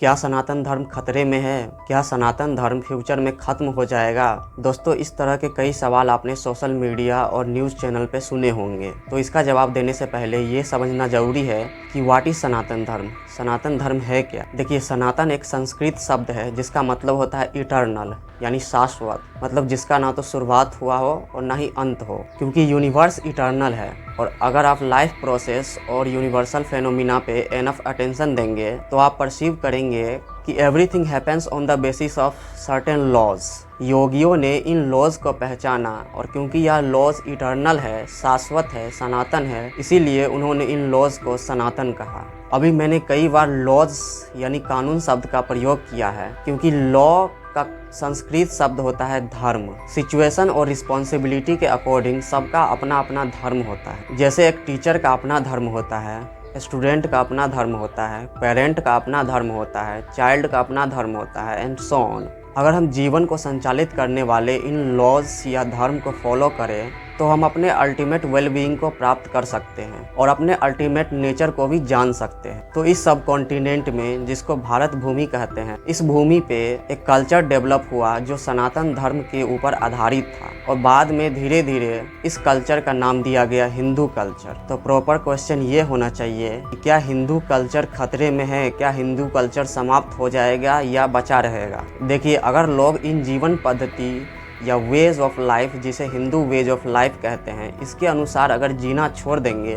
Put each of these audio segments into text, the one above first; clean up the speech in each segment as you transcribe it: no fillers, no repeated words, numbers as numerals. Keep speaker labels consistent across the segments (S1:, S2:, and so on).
S1: क्या सनातन धर्म खतरे में है? क्या सनातन धर्म फ्यूचर में खत्म हो जाएगा? दोस्तों, इस तरह के कई सवाल आपने सोशल मीडिया और न्यूज़ चैनल पे सुने होंगे। तो इसका जवाब देने से पहले ये समझना जरूरी है कि व्हाट इज सनातन धर्म। सनातन धर्म है क्या? देखिए, सनातन एक संस्कृत शब्द है जिसका मतलब होता है इटर्नल, यानी शाश्वत। मतलब जिसका ना तो शुरुआत हुआ हो और ना ही अंत हो, क्योंकि यूनिवर्स इटर्नल है। और अगर आप लाइफ प्रोसेस और यूनिवर्सल फेनोमिना पे एनफ अटेंशन देंगे तो आप परसीव करेंगे कि everything happens on the basis of certain laws. योगियों ने इन लॉज को पहचाना और क्योंकि यह लॉज इटर्नल है, शाश्वत है, सनातन है, इसीलिए उन्होंने इन लॉज को सनातन कहा। अभी मैंने कई बार लॉज यानी कानून शब्द का प्रयोग किया है, क्योंकि लॉ का संस्कृत शब्द होता है धर्म। सिचुएशन और रिस्पॉन्सिबिलिटी के अकॉर्डिंग सबका अपना अपना धर्म होता है। जैसे एक टीचर का अपना धर्म होता है, स्टूडेंट का अपना धर्म होता है, पेरेंट का अपना धर्म होता है, चाइल्ड का अपना धर्म होता है, एंड सो ऑन। अगर हम जीवन को संचालित करने वाले इन लॉज या धर्म को फॉलो करें तो हम अपने अल्टीमेट वेलबीइंग को प्राप्त कर सकते हैं और अपने अल्टीमेट नेचर को भी जान सकते हैं। तो इस सब कॉन्टिनेंट में, जिसको भारत भूमि कहते हैं, इस भूमि पे एक कल्चर डेवलप हुआ जो सनातन धर्म के ऊपर आधारित था और बाद में धीरे धीरे इस कल्चर का नाम दिया गया हिंदू कल्चर। तो प्रॉपर क्वेश्चन ये होना चाहिए कि क्या हिंदू कल्चर खतरे में है? क्या हिंदू कल्चर समाप्त हो जाएगा या बचा रहेगा? देखिए, अगर लोग इन जीवन पद्धति या वेज ऑफ लाइफ, जिसे हिंदू वेज ऑफ लाइफ कहते हैं, इसके अनुसार अगर जीना छोड़ देंगे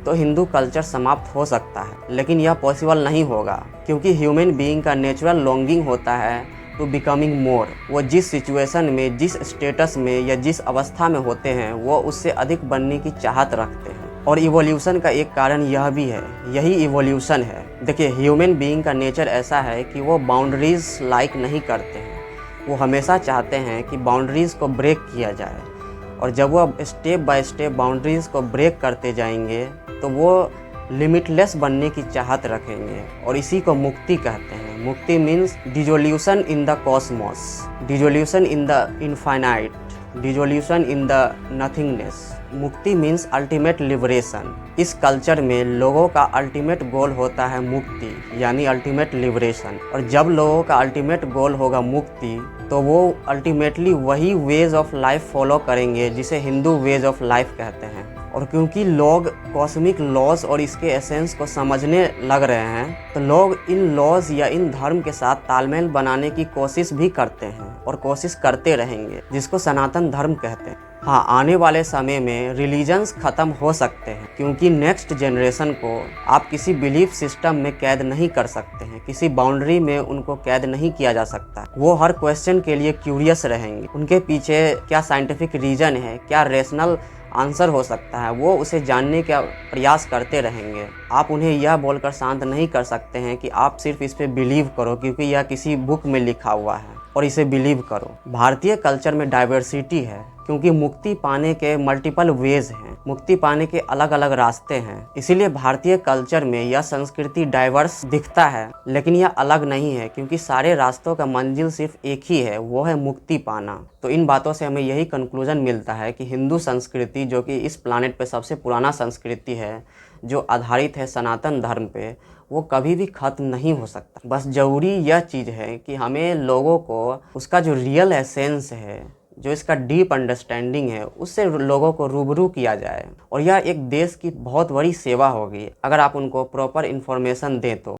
S1: तो हिंदू कल्चर समाप्त हो सकता है। लेकिन यह पॉसिबल नहीं होगा, क्योंकि ह्यूमन बीइंग का नेचुरल लॉन्गिंग होता है टू बिकमिंग मोर। वो जिस सिचुएशन में, जिस स्टेटस में या जिस अवस्था में होते हैं, वो उससे अधिक बनने की चाहत रखते हैं। और इवोल्यूशन का एक कारण यह भी है, यही इवोल्यूशन है। देखिए, ह्यूमन बीइंग का नेचर ऐसा है कि वो बाउंड्रीज लाइक नहीं करते हैं। वो हमेशा चाहते हैं कि बाउंड्रीज़ को ब्रेक किया जाए, और जब वो स्टेप बाय स्टेप बाउंड्रीज़ को ब्रेक करते जाएंगे तो वो लिमिटलेस बनने की चाहत रखेंगे, और इसी को मुक्ति कहते हैं। मुक्ति means dissolution in the Cosmos, dissolution in the infinite, dissolution in the nothingness. मुक्ति मीन्स अल्टीमेट लिबरेशन। इस कल्चर में लोगों का अल्टीमेट गोल होता है मुक्ति, यानी अल्टीमेट लिबरेशन। और जब लोगों का अल्टीमेट गोल होगा मुक्ति, तो वो अल्टीमेटली वही वेज ऑफ लाइफ फॉलो करेंगे जिसे हिंदू वेज ऑफ लाइफ कहते हैं। और क्योंकि लोग कॉस्मिक लॉज और इसके एसेंस को समझने लग रहे हैं, तो लोग इन लॉज या इन धर्म के साथ तालमेल बनाने की कोशिश भी करते हैं और कोशिश करते रहेंगे, जिसको सनातन धर्म कहते हैं। हाँ, आने वाले समय में रिलीजन्स खत्म हो सकते हैं, क्योंकि नेक्स्ट जनरेशन को आप किसी बिलीफ सिस्टम में कैद नहीं कर सकते हैं, किसी बाउंड्री में उनको कैद नहीं किया जा सकता। वो हर क्वेश्चन के लिए क्यूरियस रहेंगे। उनके पीछे क्या साइंटिफिक रीजन है, क्या रेशनल आंसर हो सकता है, वो उसे जानने का प्रयास करते रहेंगे। आप उन्हें यह बोलकर शांत नहीं कर सकते हैं कि आप सिर्फ इस पे बिलीव करो क्योंकि यह किसी बुक में लिखा हुआ है और इसे बिलीव करो। भारतीय कल्चर में डाइवर्सिटी है, क्योंकि मुक्ति पाने के मल्टीपल वेज हैं, मुक्ति पाने के अलग अलग रास्ते हैं। इसीलिए भारतीय कल्चर में यह संस्कृति डाइवर्स दिखता है, लेकिन यह अलग नहीं है, क्योंकि सारे रास्तों का मंजिल सिर्फ एक ही है, वो है मुक्ति पाना। तो इन बातों से हमें यही कंक्लूजन मिलता है कि हिंदू संस्कृति, जो कि इस प्लानेट पे सबसे पुराना संस्कृति है, जो आधारित है सनातन धर्म पे, वो कभी भी खत्म नहीं हो सकता। बस ज़रूरी यह चीज़ है कि हमें लोगों को उसका जो रियल एसेंस है, जो इसका डीप अंडरस्टैंडिंग है, उससे लोगों को रूबरू किया जाए। और यह एक देश की बहुत बड़ी सेवा होगी अगर आप उनको प्रॉपर इन्फॉर्मेशन दें तो।